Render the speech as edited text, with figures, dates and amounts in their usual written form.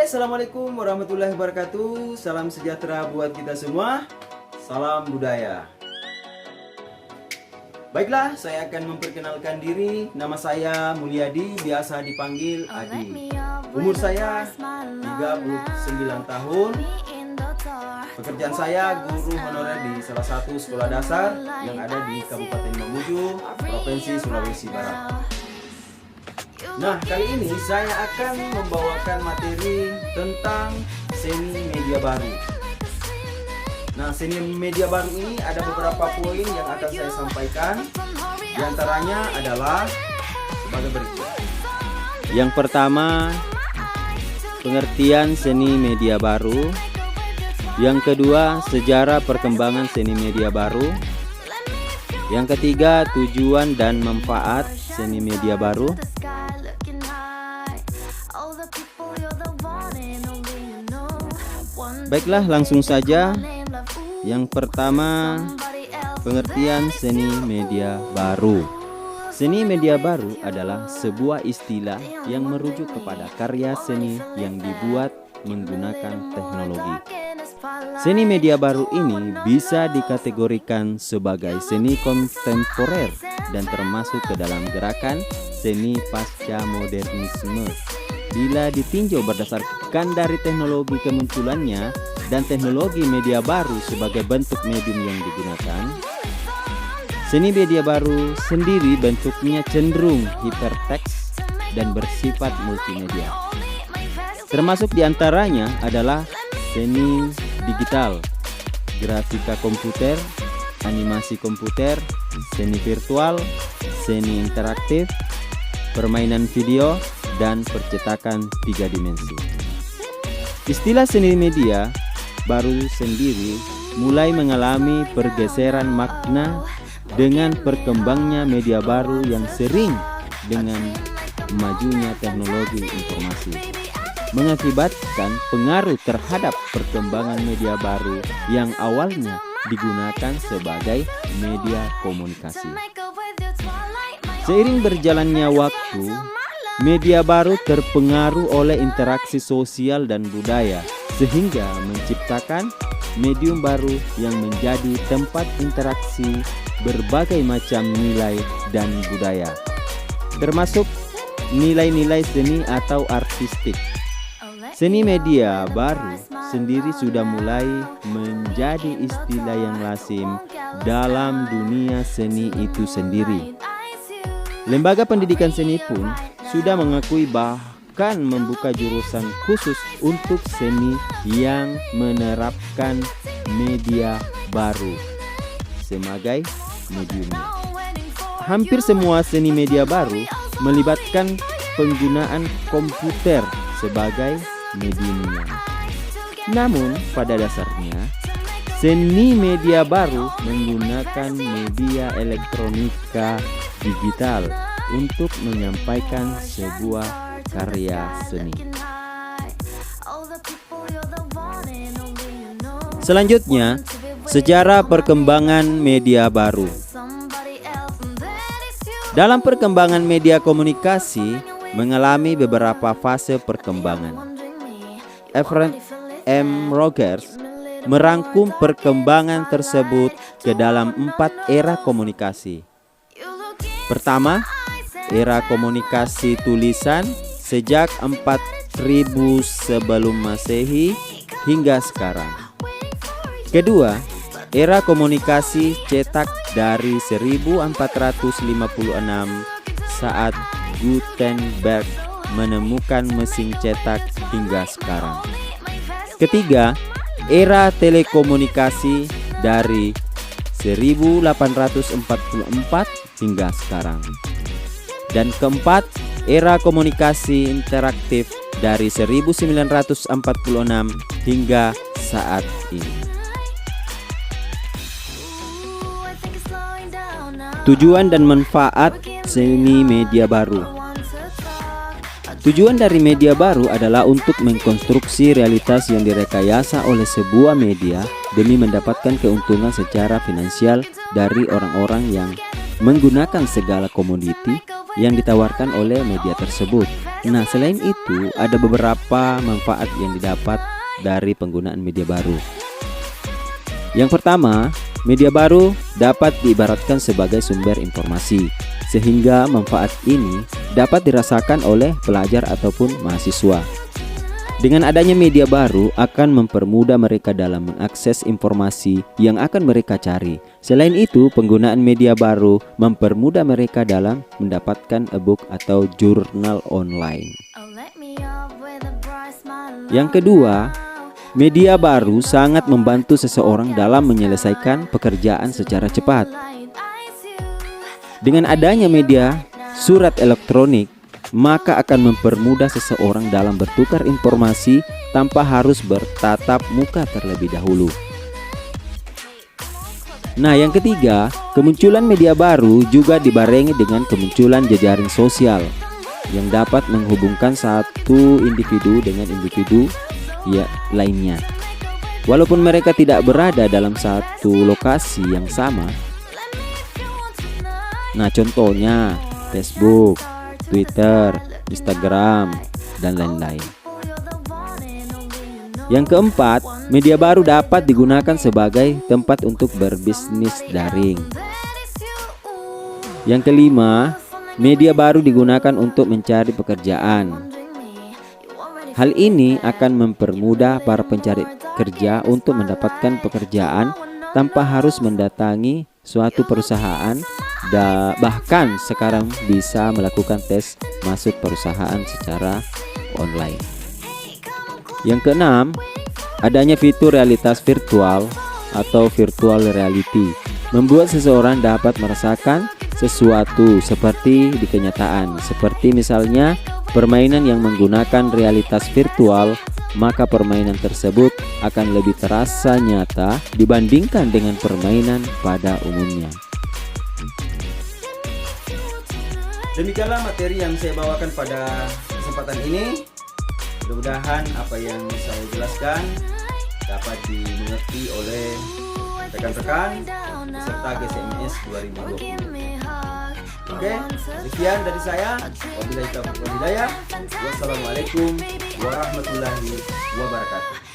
Assalamualaikum warahmatullahi wabarakatuh. Salam sejahtera buat kita semua. Salam budaya. Baiklah, saya akan memperkenalkan diri. Nama saya Mulyadi, biasa dipanggil Adi. Umur saya 39 tahun. Pekerjaan saya guru honorer di salah satu sekolah dasar yang ada di Kabupaten Mamuju, Provinsi Sulawesi Barat. Nah, kali ini saya akan membawakan materi tentang seni media baru. Nah, seni media baru ini ada beberapa poin yang akan saya sampaikan. Di antaranya adalah sebagai berikut. Yang pertama, pengertian seni media baru. Yang kedua, sejarah perkembangan seni media baru. Yang ketiga, tujuan dan manfaat seni media baru. Baiklah, langsung saja. Yang pertama, pengertian seni media baru. Seni media baru adalah sebuah istilah yang merujuk kepada karya seni yang dibuat menggunakan teknologi. Seni media baru ini bisa dikategorikan sebagai seni kontemporer dan termasuk ke dalam gerakan seni pasca modernisme. Bila ditinjau berdasarkan dari teknologi kemunculannya dan teknologi media baru sebagai bentuk medium yang digunakan, seni media baru sendiri bentuknya cenderung hiperteks dan bersifat multimedia. Termasuk diantaranya adalah seni digital, grafika komputer, animasi komputer, seni virtual, seni interaktif, permainan video, dan percetakan 3 dimensi. Istilah seni media baru sendiri mulai mengalami pergeseran makna dengan perkembangnya media baru yang sering dengan majunya teknologi informasi, mengakibatkan pengaruh terhadap perkembangan media baru yang awalnya digunakan sebagai media komunikasi. Seiring berjalannya waktu, media baru terpengaruh oleh interaksi sosial dan budaya, sehingga menciptakan medium baru yang menjadi tempat interaksi berbagai macam nilai dan budaya, termasuk nilai-nilai seni atau artistik. Seni media baru sendiri sudah mulai menjadi istilah yang lazim dalam dunia seni itu sendiri. Lembaga pendidikan seni pun sudah mengakui bahkan membuka jurusan khusus untuk seni yang menerapkan media baru sebagai mediumnya. Hampir semua seni media baru melibatkan penggunaan komputer sebagai mediumnya. Namun pada dasarnya, seni media baru menggunakan media elektronika digital untuk menyampaikan sebuah karya seni. Selanjutnya, sejarah perkembangan media baru. Dalam perkembangan media komunikasi mengalami beberapa fase perkembangan. Everett M. Rogers merangkum perkembangan tersebut ke dalam 4 era komunikasi. Pertama, era komunikasi tulisan sejak 4000 sebelum Masehi hingga sekarang. Kedua, era komunikasi cetak dari 1456 saat Gutenberg menemukan mesin cetak hingga sekarang. Ketiga, era telekomunikasi dari 1844 hingga sekarang. Dan keempat, era komunikasi interaktif dari 1946 hingga saat ini. Tujuan dan manfaat seni media baru. Tujuan dari media baru adalah untuk mengkonstruksi realitas yang direkayasa oleh sebuah media demi mendapatkan keuntungan secara finansial dari orang-orang yang menggunakan segala komoditi yang ditawarkan oleh media tersebut. Nah, selain itu ada beberapa manfaat yang didapat dari penggunaan media baru. Yang pertama, media baru dapat diibaratkan sebagai sumber informasi, sehingga manfaat ini dapat dirasakan oleh pelajar ataupun mahasiswa. Dengan adanya media baru akan mempermudah mereka dalam mengakses informasi yang akan mereka cari. Selain itu, penggunaan media baru mempermudah mereka dalam mendapatkan e-book atau jurnal online. Yang kedua, media baru sangat membantu seseorang dalam menyelesaikan pekerjaan secara cepat. Dengan adanya media surat elektronik, maka akan mempermudah seseorang dalam bertukar informasi tanpa harus bertatap muka terlebih dahulu. Nah, yang ketiga, kemunculan media baru juga dibarengi dengan kemunculan jejaring sosial yang dapat menghubungkan satu individu dengan individu lainnya. Walaupun mereka tidak berada dalam satu lokasi yang sama. Nah, contohnya Facebook, Twitter, Instagram, dan lain-lain. Yang keempat, media baru dapat digunakan sebagai tempat untuk berbisnis daring. Yang kelima, media baru digunakan untuk mencari pekerjaan. Hal ini akan mempermudah para pencari kerja untuk mendapatkan pekerjaan tanpa harus mendatangi suatu perusahaan. Bahkan sekarang bisa melakukan tes masuk perusahaan secara online. Yang keenam, adanya fitur realitas virtual atau virtual reality membuat seseorang dapat merasakan sesuatu seperti di kenyataan. Seperti misalnya permainan yang menggunakan realitas virtual, maka permainan tersebut akan lebih terasa nyata dibandingkan dengan permainan pada umumnya. Demikianlah materi yang saya bawakan pada kesempatan ini. Mudah-mudahan apa yang saya jelaskan dapat dimengerti oleh rekan-rekan peserta GCMS 2020. Oke, sekian dari saya. Wabillahi taufiq wal hidayah. Wassalamualaikum warahmatullahi wabarakatuh.